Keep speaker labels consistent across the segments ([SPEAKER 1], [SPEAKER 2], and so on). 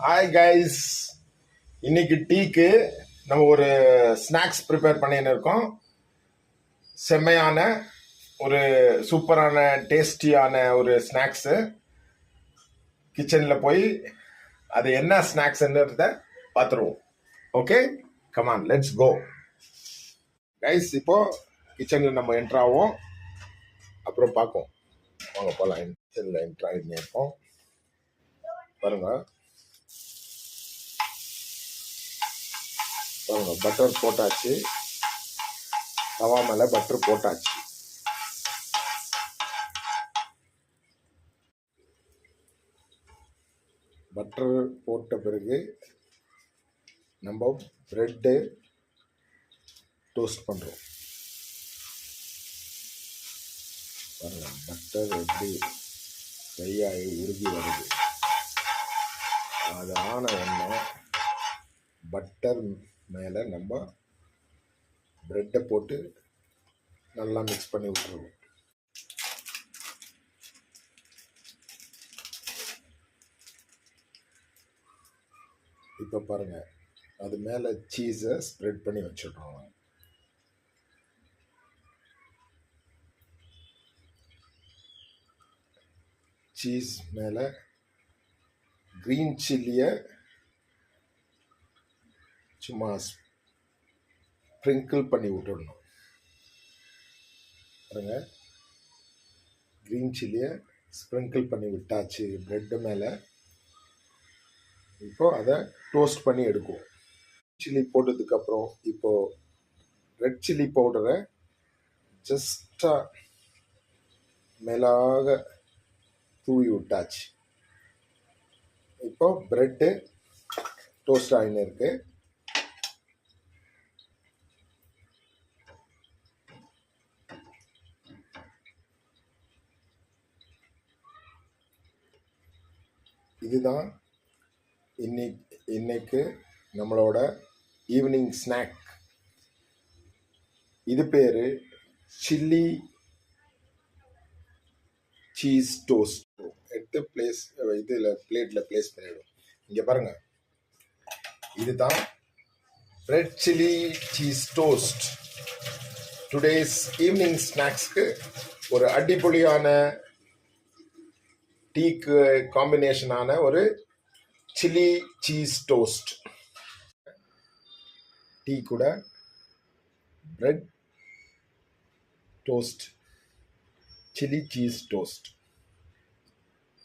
[SPEAKER 1] Hi guys, இன்னைக்கு டீக்கு நம்ம ஒரு ஸ்நாக்ஸ் ப்ரிப்பேர் பண்ணின்னு இருக்கோம். செம்மையான ஒரு சூப்பரான டேஸ்டியான ஒரு ஸ்நாக்ஸு. கிச்சனில் போய் அது என்ன ஸ்நாக்ஸ்ன்றத பார்த்துருவோம். Okay, come on, let's go guys. இப்போ கிச்சனில் நம்ம என்ட்ரு ஆவோம், அப்புறம் பார்ப்போம். வாங்க போகலாம். கிச்சனில் என்ட்ரு ஆகிட்டு இருக்கோம் பாருங்க. பட்டர் போட்டாச்சு, தவா மேலே பட்டர் போட்டாச்சு. பட்டர் போட்ட பிறகு நம்ம பிரெட்டு டோஸ்ட் பண்ணுறோம். பாருங்க, பட்டர் எப்படி ஃப்ரையாகி உருகி வருது. அது ஆன உடனே பட்டர் மேலே நம்ம பிரெட்டை போட்டு நல்லா மிக்ஸ் பண்ணி விட்டுருவோம். இப்போ பாருங்கள், அது மேலே சீஸை ஸ்ப்ரெட் பண்ணி வச்சுடுறோம். சீஸ் மேலே க்ரீன் சில்லியை சும்மா ஸ்ப்ரிங்கிள் பண்ணி விட்டுடணும். பாருங்க, க்ரீன் சில்லியை ஸ்ப்ரிங்கிள் பண்ணி விட்டாச்சு பிரெட்டு மேலே. இப்போ அதை டோஸ்ட் பண்ணி எடுக்குவோம். சில்லி போட்டதுக்கப்புறம் இப்போது ரெட் சில்லி பவுடரை ஜஸ்ட்டாக மேலாக தூவி விட்டாச்சு. இப்போ பிரெட்டு டோஸ்ட் ஆகின்னு இருக்கு. இதுதான் இன்னைக்கு நம்மளோட ஈவினிங் ஸ்நாக். இது பேர் சில்லி சீஸ் டோஸ்ட். எடுத்து இதில் பிளேட்டில் பிளேஸ் பண்ணிவிடும். இங்கே பாருங்கள், இதுதான் red chilli cheese toast. Today's evening ஸ்நாக்ஸ்க்கு ஒரு அடிப்பொலியான டீக்கு காம்பினேஷனான ஒரு சில்லி சீஸ் டோஸ்ட். டீ கூட bread toast, chilli cheese toast.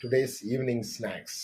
[SPEAKER 1] Today's evening snacks.